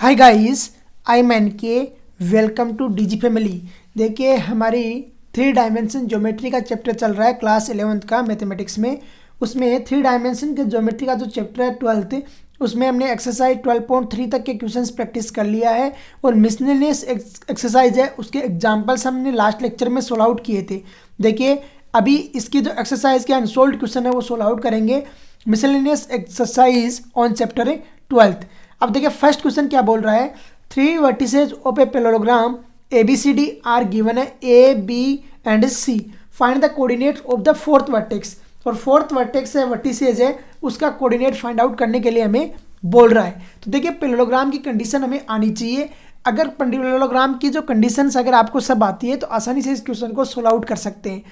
Hi guys, I am N K. Welcome to DG family. देखिए, हमारी 3 dimension geometry का chapter चल रहा है क्लास 11th का मैथमेटिक्स में। उसमें 3 डायमेंशन के ज्योमेट्री का जो चैप्टर है 12th, उसमें हमने एक्सरसाइज 12.3 तक के क्वेश्चंस प्रैक्टिस कर लिया है और मिसलेनियस एक्सरसाइज है उसके एग्जाम्पल्स हमने लास्ट लेक्चर में सोल्व आउट किए थे। देखिए, अभी इसकी जो एक्सरसाइज के अनसोल्व क्वेश्चन है वो सोल्व आउट करेंगे miscellaneous exercise on chapter 12th। अब देखिए, फर्स्ट क्वेश्चन क्या बोल रहा है। 3 vertices of a parallelogram ABCD are given है A, B and C। Find the coordinate of the fourth vertex. और फोर्थ वर्टेक्स है, वर्टिसेज है, उसका कोऑर्डिनेट फाइंड आउट करने के लिए हमें बोल रहा है। तो देखिए, पैरेललोग्राम की कंडीशन हमें आनी चाहिए। अगर पैरेललोग्राम की जो कंडीशंस अगर आपको सब आती है तो आसानी से इस क्वेश्चन को सोल्व आउट कर सकते हैं।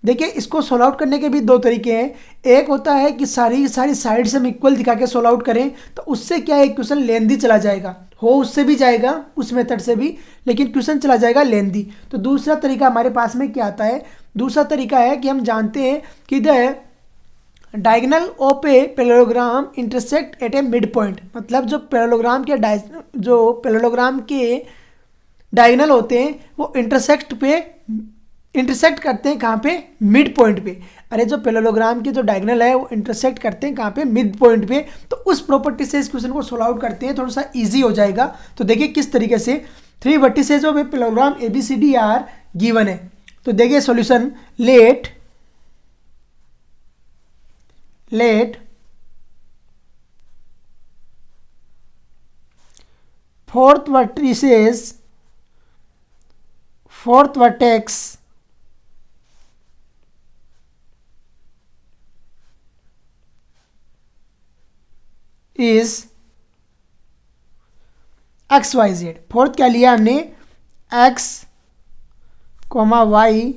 देखिए, इसको सोल्व आउट करने के भी 2 तरीके हैं। एक होता है कि सारी साइड्स हम इक्वल दिखा के सोल्व आउट करें, तो उससे क्या है, क्वेश्चन लेंदी चला जाएगा, हो उससे भी जाएगा उस मेथड से भी, लेकिन क्वेश्चन चला जाएगा लेंदी। तो दूसरा तरीका हमारे पास में क्या आता है, दूसरा तरीका है कि हम जानते हैं कि the diagonal of a parallelogram intersect at A mid point. मतलब जो पैरेललोग्राम के डायगोनल होते हैं वो इंटरसेक्ट करते हैं कहाँ पे, मिड पॉइंट पे। अरे, जो पैरेललोग्राम के जो डायगोनल है वो इंटरसेक्ट करते हैं कहाँ पे, मिड पॉइंट पे। तो उस प्रॉपर्टी से इस क्वेश्चन को सोल्व आउट करते हैं, थोड़ा सा इजी हो जाएगा। तो देखिए किस तरीके से 3 vertices of a parallelogram ABCD are given है। तो देखिए solution, let fourth vertex is XYZ। Fourth क्या लिया हमने, X, Y,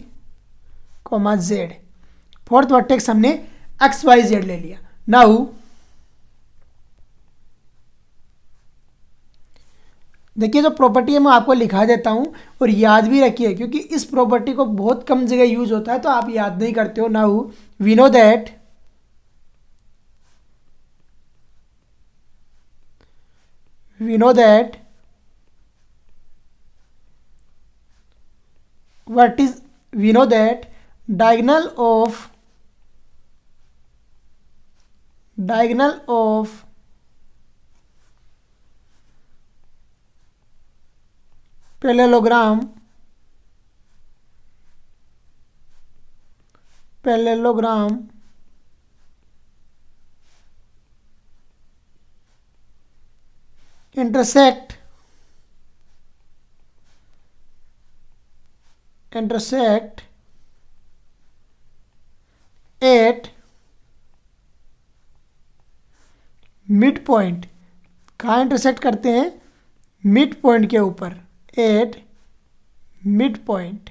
Z। Fourth vertex हमने XYZ ले लिया। नाउ देखिए, जो प्रॉपर्टी है मैं आपको लिखा देता हूं और याद भी रखिए, क्योंकि इस प्रॉपर्टी को बहुत कम जगह यूज होता है तो आप याद नहीं करते हो। Now we know that diagonal of parallelogram intersect at mid point. कहाँ इंटरसेक्ट करते हैं, मिड पॉइंट के ऊपर, एट मिड पॉइंट।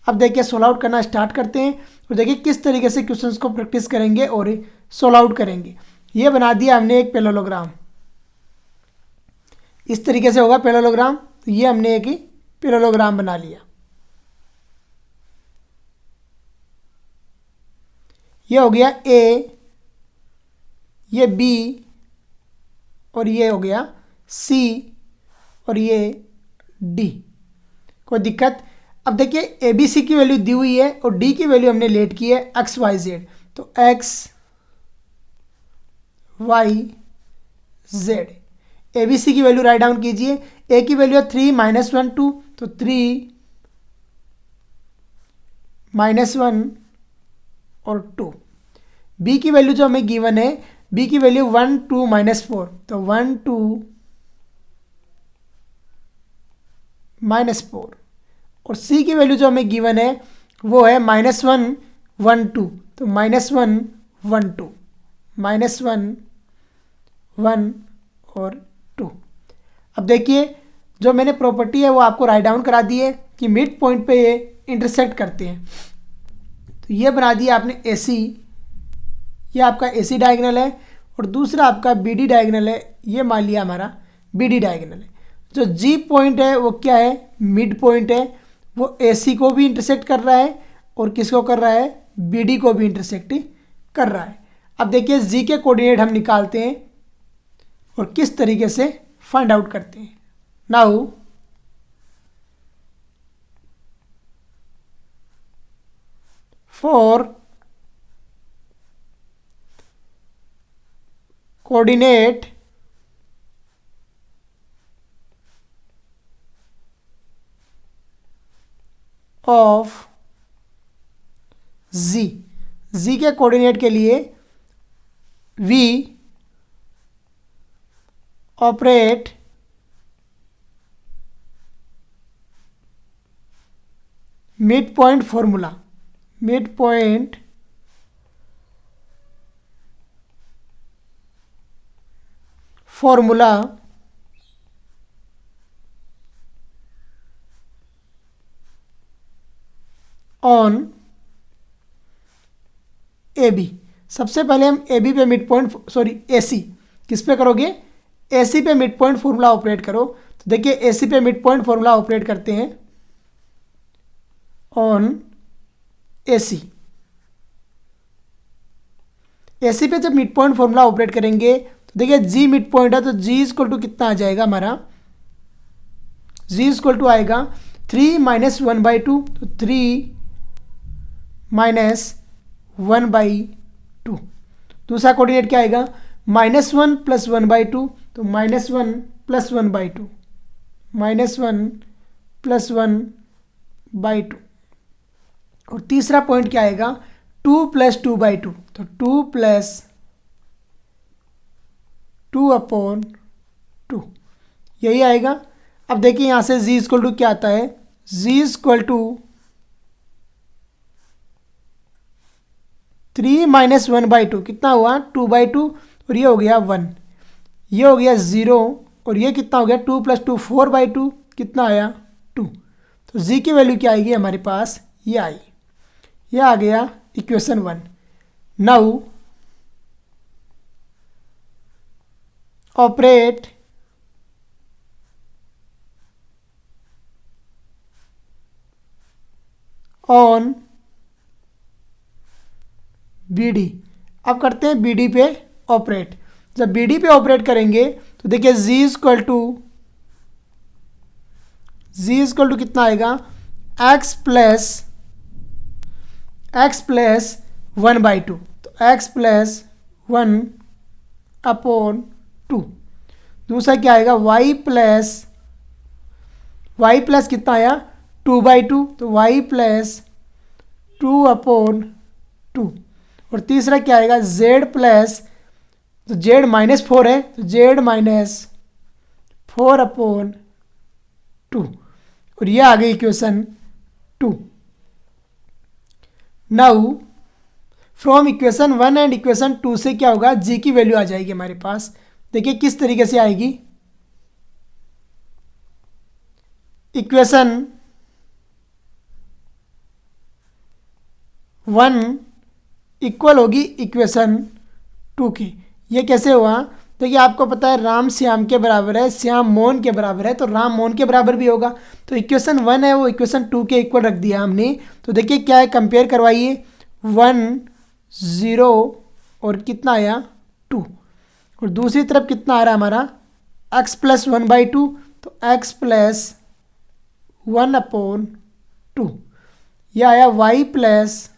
अब देखिए सोल्व आउट करना स्टार्ट करते हैं। तो देखिए किस तरीके से क्वेश्चंस को प्रैक्टिस करेंगे और सोल्व आउट करेंगे। ये बना दिया हमने एक पैरेललोग्राम, इस तरीके से होगा पैरेललोग्राम। तो ये हमने एक ही पैरेललोग्राम बना लिया। ये हो गया A, ये B, और ये हो गया C, और ये D। कोई दिक्कत। अब देखिए ABC की वैल्यू दी हुई है और D की वैल्यू हमने लेट की है XYZ। तो XYZ ABC की वैल्यू राइट डाउन कीजिए। A की वैल्यू है 3 -1 2, तो 3 -1 और 2। B की वैल्यू जो हमें गिवन है, B की वैल्यू 1 2 -4, तो 1 2 -4। और C की वैल्यू जो हमें गिवन है वो है -1 1 2, तो -1 1 2, -1 1 और 2। अब देखिए, जो मैंने प्रॉपर्टी है वो आपको राइट डाउन करा दी है कि मिड पॉइंट पे ये इंटरसेक्ट करते हैं। तो ये बना दिया आपने AC, ये आपका AC डायगोनल है और दूसरा आपका BD डायगोनल है। ये मान लिया हमारा BD डायगोनल है। जो G पॉइंट है वो क्या है, मिड पॉइंट है। वो AC को भी इंटरसेक्ट कर रहा है और किसको कर रहा है, BD को भी इंटरसेक्ट कर रहा है। अब देखिए G के कोऑर्डिनेट हम निकालते हैं और किस तरीके से फाइंड आउट करते हैं। Now for coordinate of z, z के कोऑर्डिनेट के लिए v operate mid point formula, mid point formula on A B. सबसे पहले हम ए बी पे मिड पॉइंट ए सी किस पे करोगे, ए सी पे मिड पॉइंट फॉर्मूला ऑपरेट करो। तो देखिए ए सी पे मिड पॉइंट फॉर्मूला ऑपरेट करते हैं ऑन ए सी। ए सी पे जब मिड पॉइंट फॉर्मूला ऑपरेट करेंगे तो देखिए जी मिड पॉइंट है, तो जी इक्वल टू कितना आ जाएगा हमारा, जी इक्वल टू आएगा 3 माइनस 1/2, तो 3 माइनस 1/2। दूसरा कोऑर्डिनेट क्या आएगा, -1 + 1/2, तो -1 + 1/2, -1 + 1/2। और तीसरा पॉइंट क्या आएगा, 2 + 2/2, तो 2 + 2/2 यही आएगा। अब देखिए यहाँ से z इक्वल टू क्या आता है, z इक्वल टू 3 माइनस 1/2 कितना हुआ, 2/2, और ये हो गया 1, ये हो गया 0, और ये कितना हो गया 2 + 2 4/2 कितना आया 2। तो z की वैल्यू क्या आएगी हमारे पास, ये आई, ये आ गया equation 1। Now operate on B D. अब करते हैं बी डी पे ऑपरेट। जब बी डी पे ऑपरेट करेंगे तो देखिए z इक्वल टू कितना आएगा, x प्लस 1/2, तो x प्लस 1/2। दूसरा क्या आएगा, y प्लस कितना आया 2/2, तो y प्लस 2/2। और तीसरा क्या आएगा, z प्लस, तो z -4 है, तो z -4/2, और ये आ गई equation 2। Now from equation 1 and equation 2 से क्या होगा, g की वैल्यू आ जाएगी हमारे पास। देखिए किस तरीके से आएगी, इक्वेशन 1 इक्वल होगी इक्वेशन 2 की। ये कैसे हुआ, देखिए आपको पता है राम श्याम के बराबर है, श्याम मोहन के बराबर है, तो राम मोहन के बराबर भी होगा। तो इक्वेशन 1 है वो इक्वेशन 2 के इक्वल रख दिया हमने। तो देखिए क्या है, कंपेयर करवाइए, 1 0 और कितना आया 2, और दूसरी तरफ कितना आ रहा है हमारा x प्लस 1/2, तो x प्लस 1/2, यह आया y प्लस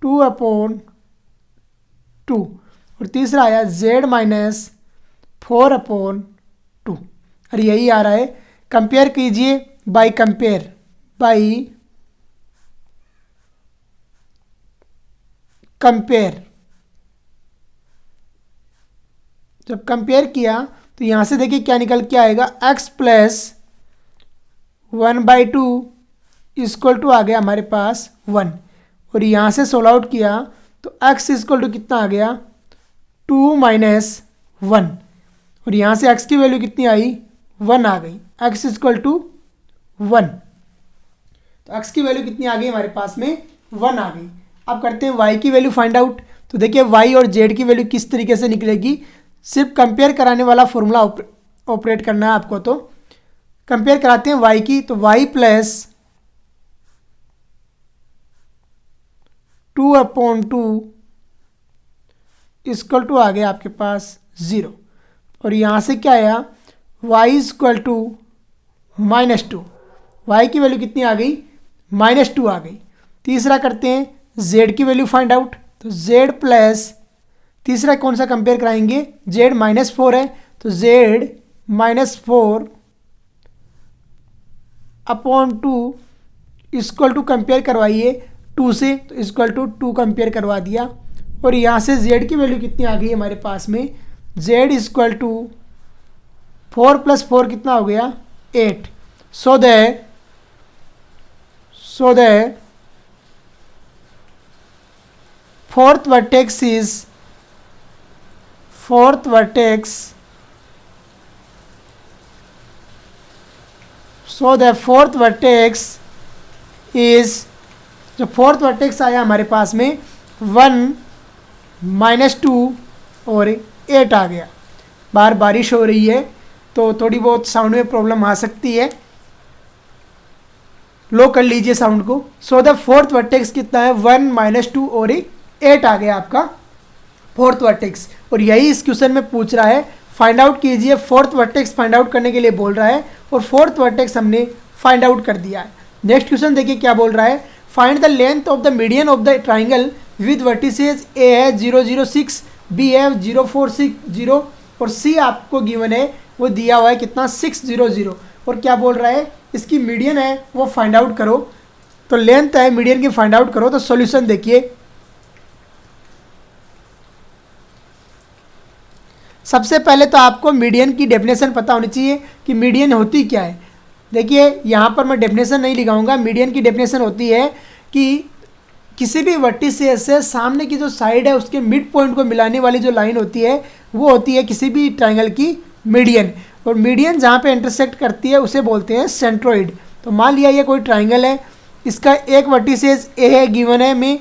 2/2, और तीसरा आया z माइनस 4/2, और यही आ रहा है। कंपेयर कीजिए बाय कंपेयर, जब कंपेयर किया तो यहाँ से देखिए क्या निकल के आएगा, x प्लस 1/2 इक्वल टू आ गया हमारे पास 1, और यहाँ से सोल्व आउट किया तो x इक्वल टू कितना आ गया 2 माइनस 1, और यहाँ से x की वैल्यू कितनी आई 1 आ गई, x इक्वल टू 1। तो x की वैल्यू कितनी आ गई हमारे पास में 1 आ गई। अब करते हैं y की वैल्यू फाइंड आउट। तो देखिए y और z की वैल्यू किस तरीके से निकलेगी, सिर्फ कंपेयर कराने वाला फॉर्मूला ऑपरेट करना है आपको। तो कंपेयर कराते हैं y की, तो y प्लस 2/2 इक्वल टू आ गया आपके पास 0, और यहाँ से क्या आया y इक्वल टू -2, y की वैल्यू कितनी आ गई -2 आ गई। तीसरा करते हैं z की वैल्यू फाइंड आउट, तो z प्लस तीसरा कौन सा कंपेयर कराएंगे, z -4 है तो z -4 upon 2 equal to compare करवाइए 2 से, तो इक्वल टू 2 कंपेयर करवा दिया। और यहाँ से z की वैल्यू कितनी आ गई हमारे पास में, z इक्वल टू 4 + 4 कितना हो गया 8। So the fourth vertex is जो फोर्थ वर्टेक्स आया हमारे पास में 1 -2 और 8 आ गया। बाहर बारिश हो रही है तो थोड़ी बहुत साउंड में प्रॉब्लम आ सकती है, लो कर लीजिए साउंड को। सो द फोर्थ वर्टेक्स कितना है 1 -2 और 8 आ गया आपका फोर्थ वर्टेक्स। और यही इस क्वेश्चन में पूछ रहा है, फाइंड आउट कीजिए। फोर्थ वर्टेक्स फाइंड आउट करने के लिए बोल रहा है और फोर्थ वर्टेक्स हमने फाइंड आउट कर दिया है। नेक्स्ट क्वेश्चन देखिए क्या बोल रहा है, find the length of the median of the triangle with vertices A है 0 0 6, बी है 0 4 6 0 और सी आपको गिवन है वो दिया हुआ है कितना 6 0 0। और क्या बोल रहा है, इसकी मीडियन है वो फाइंड आउट करो। तो लेंथ है मीडियन की फाइंड आउट करो। तो सॉल्यूशन देखिए, सबसे पहले तो आपको मीडियन की डेफिनेशन पता होनी चाहिए कि मीडियन होती क्या है। देखिए यहाँ पर मैं डेफिनेशन नहीं लिखाऊंगा, मीडियन की डेफिनेशन होती है कि किसी भी वर्टिसेस से सामने की जो साइड है उसके मिड पॉइंट को मिलाने वाली जो लाइन होती है वो होती है किसी भी ट्राइंगल की मीडियन। और मीडियन जहाँ पे इंटरसेक्ट करती है उसे बोलते हैं सेंट्रोइड। तो मान लिया ये कोई ट्राइंगल है, इसका एक वर्टिसेस ए है गिवन है में,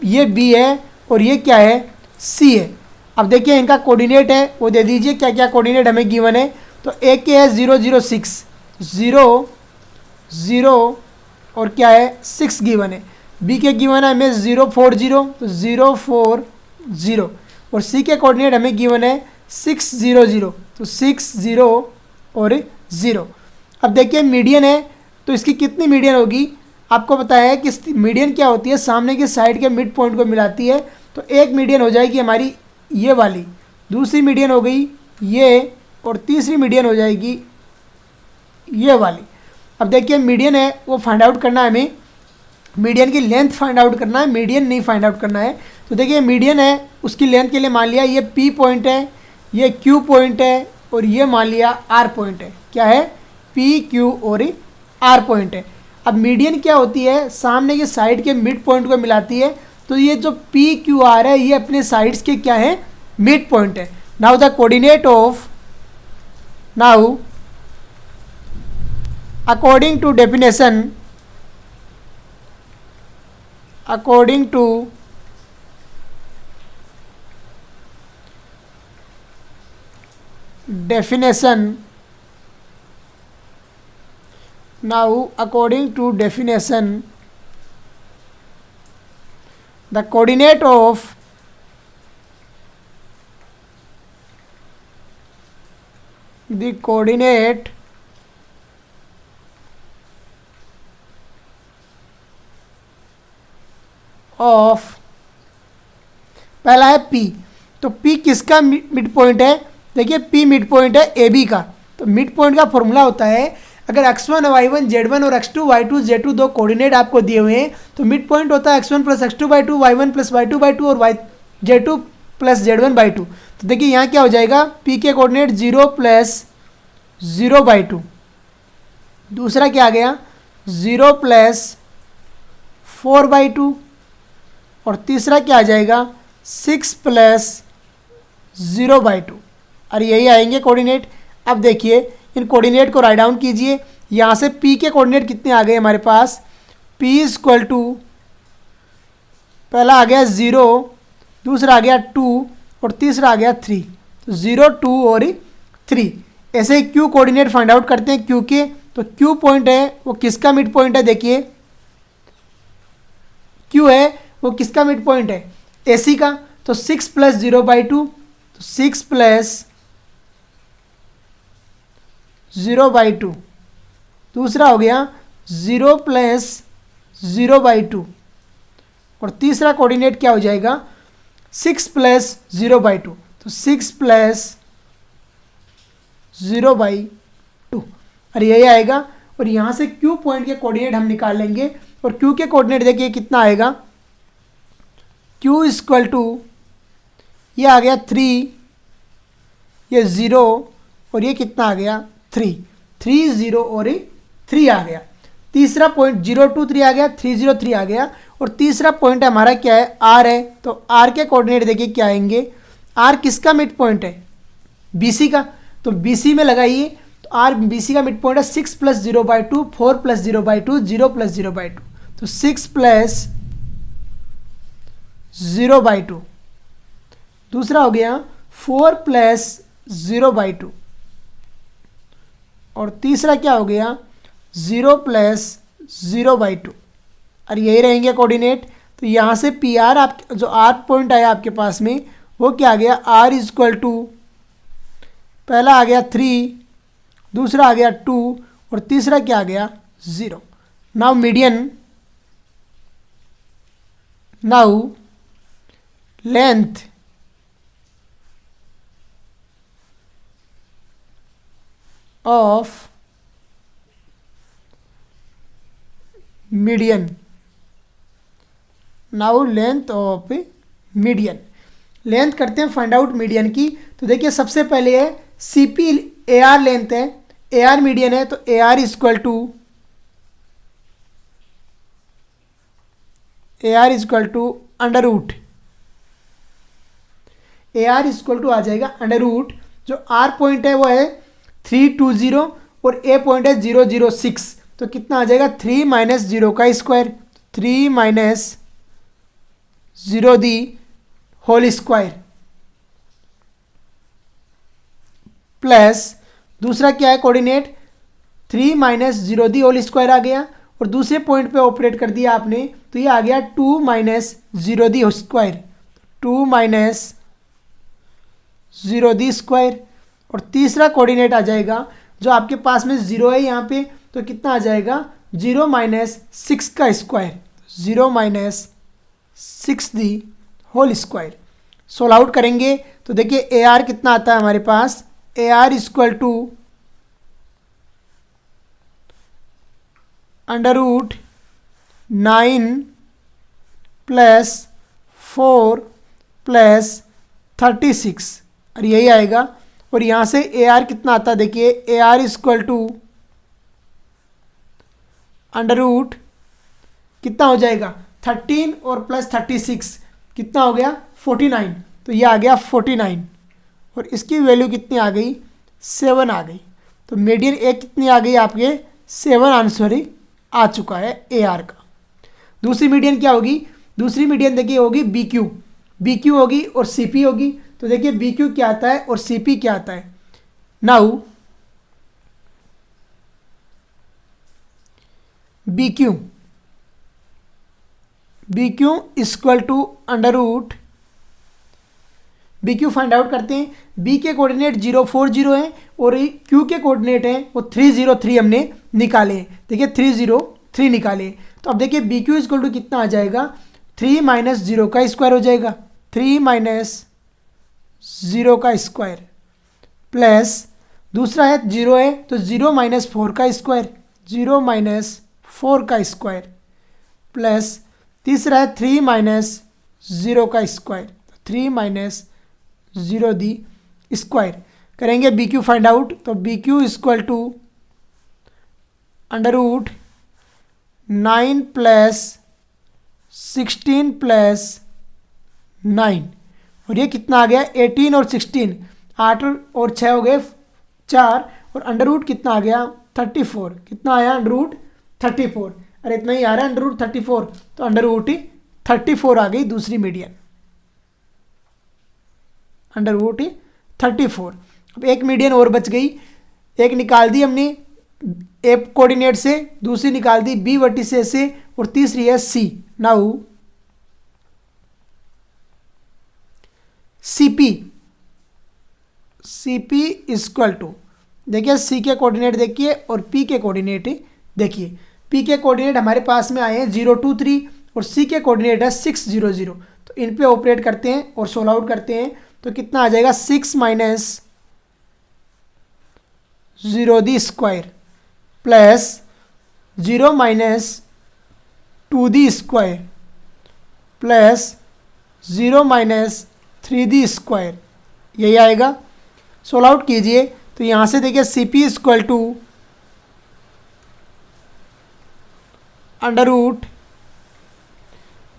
ये बी है और ये क्या है सी है। अब देखिए इनका कोऑर्डिनेट है वो दे दीजिए, क्या क्या कोऑर्डिनेट हमें गिवन है। तो ए के है 0 0 6 0 0 और क्या है 6 गिवन है। बी के गिवन है हमें 0 4 0 तो 0 4 0 और सी के कोऑर्डिनेट हमें गिवन है 6 0 0 तो 6 0 और 0। अब देखिए मीडियन है तो इसकी कितनी मीडियन होगी, आपको पता है कि मीडियन क्या होती है, सामने की साइड के मिड पॉइंट को मिलाती है। तो एक मीडियन हो जाएगी हमारी ये वाली, दूसरी मीडियन हो गई ये और तीसरी मीडियन हो जाएगी ये वाली। अब देखिए मीडियन है वो फाइंड आउट करना है हमें, मीडियन की लेंथ फाइंड आउट करना है, मीडियन नहीं फाइंड आउट करना है। तो देखिए मीडियन है उसकी लेंथ के लिए मान लिया ये पी पॉइंट है, ये क्यू पॉइंट है और ये मान लिया आर पॉइंट है। क्या है पी क्यू और आर पॉइंट है। अब मीडियन क्या होती है, सामने के साइड के मिड पॉइंट को मिलाती है। तो ये जो पी क्यू आर है ये अपने साइड्स के क्या है मिड पॉइंट है। Now the coordinate of now according to definition now according to definition the coordinate of of पहला है P। तो P किसका मिड पॉइंट है, देखिए P मिड पॉइंट है AB का। तो मिड पॉइंट का फॉर्मूला होता है अगर x1 y1 z1 और x2 y2 z2 दो कोऑर्डिनेट आपको दिए हुए हैं तो मिड पॉइंट होता है x1 + x2/2 y1 + y2/2 और z2 + z1/2। तो देखिए यहाँ क्या हो जाएगा, P के कोऑर्डिनेट 0 + 0/2, दूसरा क्या आ गया 0 + 4/2 और तीसरा क्या आ जाएगा 6 + 0/2। और यही आएंगे कोऑर्डिनेट। अब देखिए इन कोऑर्डिनेट को राइट डाउन कीजिए। यहाँ से P के कोऑर्डिनेट कितने आ गए हमारे पास, P = पहला आ गया 0, दूसरा आ गया 2 और तीसरा आ गया 3। तो 0 2 और 3। ऐसे ही Q कोऑर्डिनेट फाइंड आउट करते हैं Q के। तो Q पॉइंट है वो किसका मिड पॉइंट है, देखिए Q है वो किसका मिड पॉइंट है AC का। तो 6 + 0/2 तो 6 + 0/2, दूसरा हो गया 0 + 0/2, और तीसरा कोऑर्डिनेट क्या हो जाएगा 6 + 0/2, तो 6 + 0/2, और यही आएगा। और यहाँ से Q पॉइंट के कोऑर्डिनेट हम निकाल लेंगे, और Q के कोऑर्डिनेट देखिए कितना आएगा, Q = ये आ गया 3, ये 0, और ये कितना आ गया 3, 3 0 और ये 3 आ गया। तीसरा पॉइंट 0 2 3 आ गया, 3 0 3 आ गया, और तीसरा पॉइंट हमारा क्या है R है, तो R के कोऑर्डिनेट देखिए क्या आएंगे, R किसका मिड पॉइंट है BC का, तो BC में लगाइए, तो R BC का मिड पॉइंट है 6 + 0/2, 4 + 0/2, 0 + 0/2, तो 6 + 0/2, दूसरा हो गया 4 + 0/2, और तीसरा क्या हो गया 0 + 0/2, और यही रहेंगे कोऑर्डिनेट। तो यहाँ से PR आप जो R पॉइंट आया आपके पास में वो क्या आ गया, R = पहला आ गया 3, दूसरा आ गया 2, और तीसरा क्या आ गया 0। Now length of median, now length of median, length करते हैं फाइंड आउट मीडियन की। तो देखिए सबसे पहले है CP AR लेंथ है, AR मीडियन है, तो AR = आ जाएगा √ जो R पॉइंट है वो है 320, और A पॉइंट है 006, तो कितना आ जाएगा 3 - 0 का square, 3 - 0 the whole square, plus दूसरा क्या है कोऑर्डिनेट 3 - 0 दी होल स्क्वायर आ गया, और दूसरे पॉइंट पे ऑपरेट कर दिया आपने, तो ये आ गया 2 - 0 the whole square, 2 - 0 the square, और तीसरा कोऑर्डिनेट आ जाएगा जो आपके पास में 0 है यहाँ पे, तो कितना आ जाएगा 0 - 6 का square, 0 - 6 the whole square. Solve out करेंगे तो देखिए AR कितना आता है हमारे पास, AR = √9 + 4 + 36, और यही आएगा। और यहाँ से AR कितना आता है देखिए, AR = √ कितना हो जाएगा 13 और प्लस 36 कितना हो गया 49, तो ये आ गया 49, और इसकी वैल्यू कितनी आ गई 7 आ गई। तो मीडियन A कितनी आ गई आपके 7 आंसर ही आ चुका है AR का। दूसरी मीडियन क्या होगी, दूसरी मीडियन देखिए होगी BQ होगी और CP होगी। तो देखिए BQ क्या आता है और CP क्या आता है। Now BQ = BQ find out करते हैं। B के कोऑर्डिनेट 040 हैं और Q के कोऑर्डिनेट हैं वो 303 हमने निकाले। देखिए 303 निकाले, तो अब देखिए BQ = कितना आ जाएगा 3 - 0 का स्क्वायर हो जाएगा, 3 - 0 का स्क्वायर, प्लस दूसरा है 0 है तो 0 - 4 का स्क्वायर, 0 - 4 का स्क्वायर, प्लस तीसरा है 3 - 0 का स्क्वायर, 3 - 0 दी स्क्वायर। करेंगे BQ फाइंड आउट, तो BQ = √9 + 16 + 9, और ये कितना आ गया 18 और 16, 8 और 6 हो गए 4, और √ कितना आ गया 34, कितना आया √34, अरे इतना ही आ रहा है √34, तो √34 आ गई दूसरी मीडियन, √34। अब एक मीडियन और बच गई, एक निकाल दी हमने A कोऑर्डिनेट से, दूसरी निकाल दी B वर्टिसेस से, और तीसरी है C। नाउ CP = देखिए सी के कोऑर्डिनेट देखिए और पी के कोऑर्डिनेट देखिए। पी के कोऑर्डिनेट हमारे पास में आए हैं 023 और सी के कोऑर्डिनेट है 600। तो इन पे ऑपरेट करते हैं और सोल्व आउट करते हैं तो कितना आ जाएगा 6 minus 0 the square plus 0 minus 2 the square plus 0 minus 3 the square, यही आएगा। सोल्व आउट कीजिए तो यहाँ से देखिए C P equal to √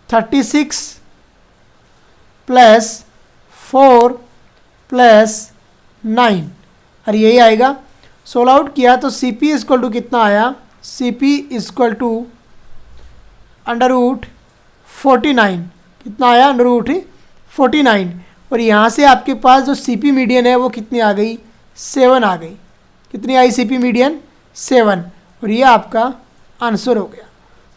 36 plus 4 plus 9 और यही आएगा। सोल्व आउट किया तो सी पी इक्वल टू कितना आया, सी पी इक्वल टू √ 49, कितना आया √49 और यहाँ से आपके पास जो सी पी मीडियन है वो कितनी आ गई 7 आ गई। कितनी आई सी पी मीडियन 7 और ये आपका आंसर हो गया।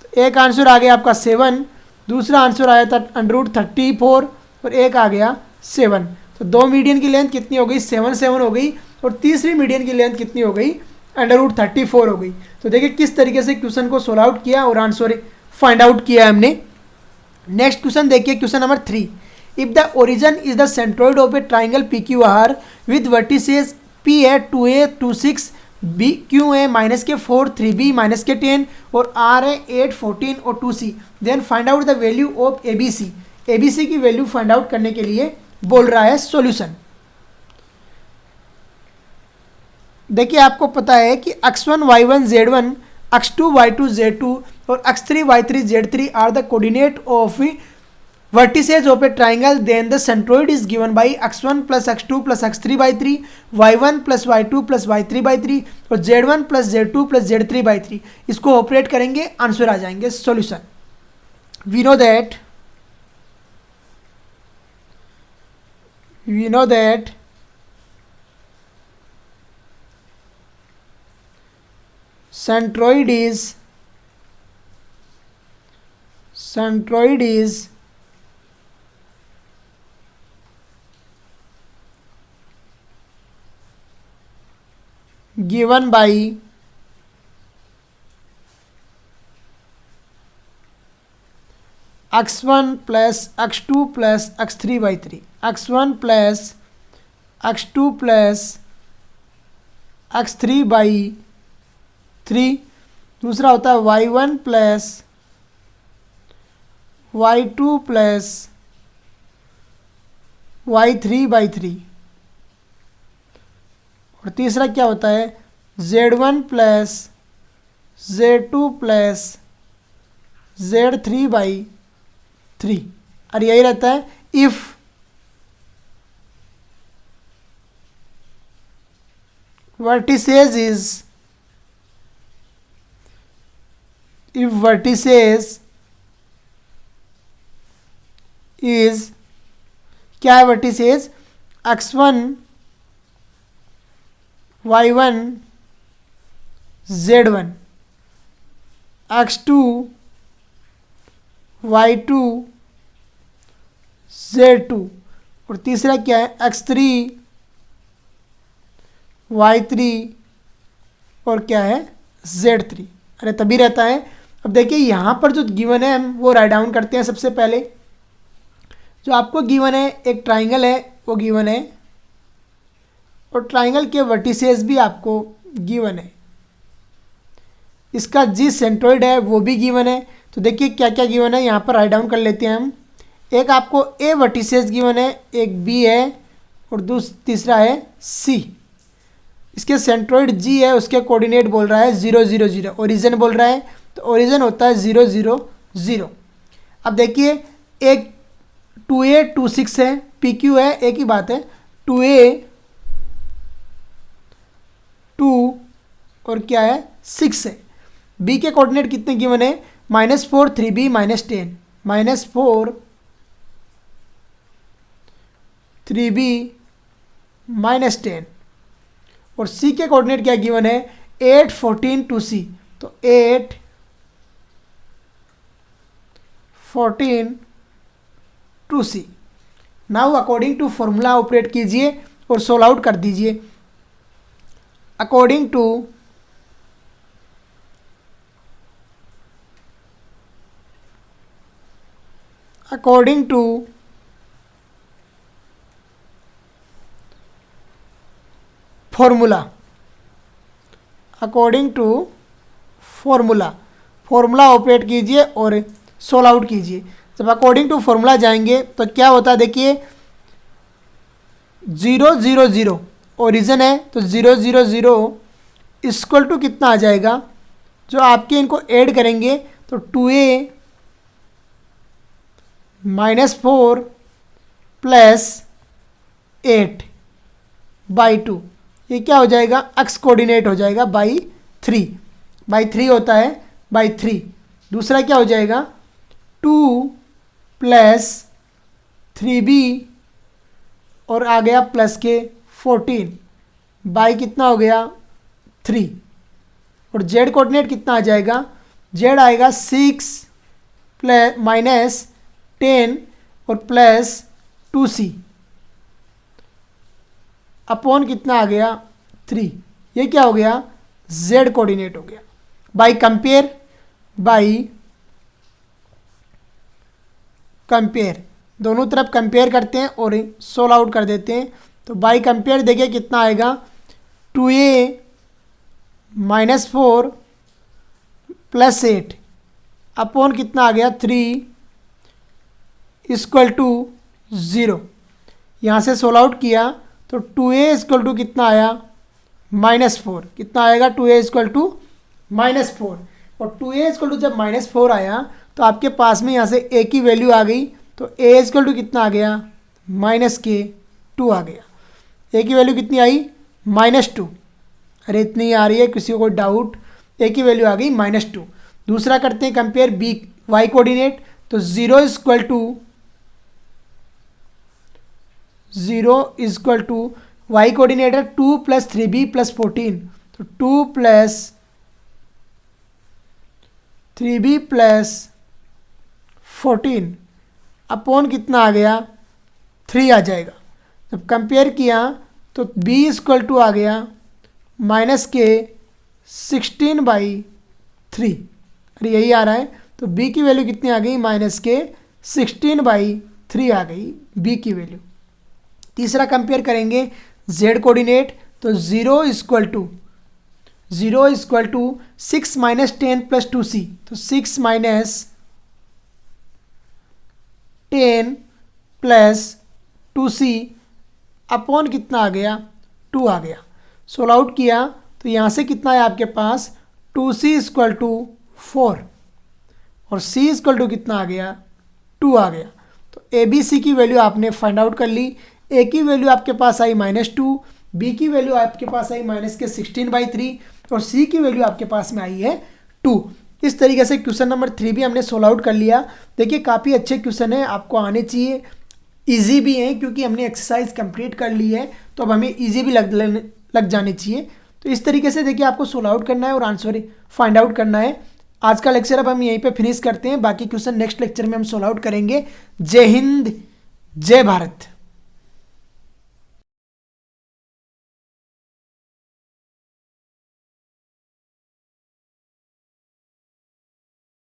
तो एक आंसर आ गया आपका 7, दूसरा आंसर आया था √34 और एक आ गया 7। तो दो मीडियन की लेंथ कितनी हो गई 7 हो गई और तीसरी मीडियन की लेंथ कितनी हो गई √34 हो गई। तो देखिए किस तरीके से क्वेश्चन को सोल्व आउट किया और आंसर फाइंड आउट किया हमने। नेक्स्ट क्वेश्चन देखिए, question number 3। If the origin is the centroid of a triangle P Q R with vertices P A 2a 26 B Q A -4 3b -10 और R A 8 14 और 2c, then find out the value of A B C की value find out करने के लिए बोल रहा है solution. देखिए आपको पता है कि x1 y1 z1 x2 y2 z2 और x3 y3 z3 are the coordinate of vertices of a triangle, then the centroid is given by x1 plus x2 plus x3 by 3, y1 plus y2 plus y3 by 3 और z1 plus z2 plus z3 by 3। इसको operate करेंगे answer आ जाएंगे solution. we know that centroid is given by x1 plus x2 plus x3 by 3, x1 plus x2 plus x3 by 3, दूसरा होता है y1 plus y2 plus y3 by 3 और तीसरा क्या होता है z1 plus z2 plus z3 by 3 और यही रहता है इफ vertices is क्या है vertices x1 y1 z1 x2 y2 z2 और तीसरा क्या है x3 y3 और क्या है z3। अरे तभी रहता है। अब देखिए यहाँ पर जो गिवन है हम वो राइट डाउन करते हैं। सबसे पहले जो आपको गिवन है एक ट्राइंगल है वो गिवन है और ट्राइंगल के वर्टिसेस भी आपको गिवन है। इसका जी सेंट्रोइड है वो भी गिवन है। तो देखिए क्या क्या गिवन है यहाँ पर राइट डाउन कर लेते हैं हम। एक आपको ए वर्टिसेस गिवन है, एक बी है और तीसरा है सी। इसके सेंट्रोइड जी है, उसके कोऑर्डिनेट बोल रहा है 0 0 0, ओरिजिन बोल रहा है तो ओरिजिन होता है 0 0 0। अब देखिए एक 2a 2 6 है, पी क्यू है, एक ही बात है 2a 2 और क्या है 6 है। बी के कोऑर्डिनेट कितने गिवन है -4 3b -10, -4 3b -10 और सी के कोऑर्डिनेट क्या गिवन है 8 14 2c, तो 8 14 2c। Now according to formula operate कीजिए और सोल्व आउट कर दीजिए। According to formula, formula operate कीजिए और सोल्व आउट कीजिए। जब अकॉर्डिंग टू फॉर्मूला जाएंगे तो क्या होता है, देखिए 0 0 0 ओरिजिन है, तो 0 0 0 इक्वल टू कितना आ जाएगा, जो आपके इनको ऐड करेंगे तो 2a -4 + 8 बाई 2, ये क्या हो जाएगा, एक्स कोऑर्डिनेट हो जाएगा बाई 3 होता है बाई 3। दूसरा क्या हो जाएगा 2 + 3b और आ गया प्लस के 14 बाई कितना हो गया 3। और जेड कोऑर्डिनेट कितना आ जाएगा, जेड आएगा 6 -10 और प्लस 2c अपॉन कितना आ गया 3। ये क्या हो गया, जेड कोऑर्डिनेट हो गया। बाई कंपेयर दोनों तरफ कंपेयर करते हैं और सोल्व आउट कर देते हैं। तो बाई कंपेयर देखिए कितना आएगा, 2a -4 + 8 अपॉन कितना आ गया 3 = 0। यहाँ से सोल्व आउट किया तो 2a = कितना आया -4, कितना आएगा 2a = -4। और 2a = जब -4 आया तो आपके पास में यहाँ से a की वैल्यू आ गई, तो a = कितना आ गया -2 आ गया। a की वैल्यू कितनी आई -2, अरे इतनी आ रही है किसी को डाउट, a की वैल्यू आ गई -2। दूसरा करते हैं कंपेयर y कोऑर्डिनेट, तो 0 = y कोऑर्डिनेट है 2 + 3b + 14, तो 2 + 3b + 14 अपॉन कितना आ गया 3 आ जाएगा। जब कंपेयर किया तो b = आ गया -16/3, अरे यही आ रहा है, तो b की वैल्यू कितनी आ गई -16/3 आ गई b की वैल्यू। तीसरा कंपेयर करेंगे z कोऑर्डिनेट, तो 0 = 6 - 10 + 2c, तो 6 - 10 + 2c अपॉन कितना आ गया 2 आ गया। सोल्व आउट किया तो यहाँ से कितना है आपके पास 2c = 4 और c = कितना आ गया 2 आ गया। तो a b c की वैल्यू आपने फाइंड आउट कर ली। a की वैल्यू आपके पास आई -2, b की वैल्यू आपके पास आई -16/3 और c की वैल्यू आपके पास में आई है 2। इस तरीके से क्वेश्चन नंबर 3 भी हमने सोल्व आउट कर लिया। देखिए काफ़ी अच्छे क्वेश्चन है, आपको आने चाहिए, इजी भी हैं क्योंकि हमने एक्सरसाइज कंप्लीट कर ली है, तो अब हमें इजी भी लग जाने चाहिए। तो इस तरीके से देखिए आपको सोल्व आउट करना है और आंसर फाइंड आउट करना है। आज का लेक्चर अब हम यहीं पे फिनिश करते हैं, बाकी क्वेश्चन नेक्स्ट लेक्चर में हम सोल्व आउट करेंगे। जय हिंद, जय भारत।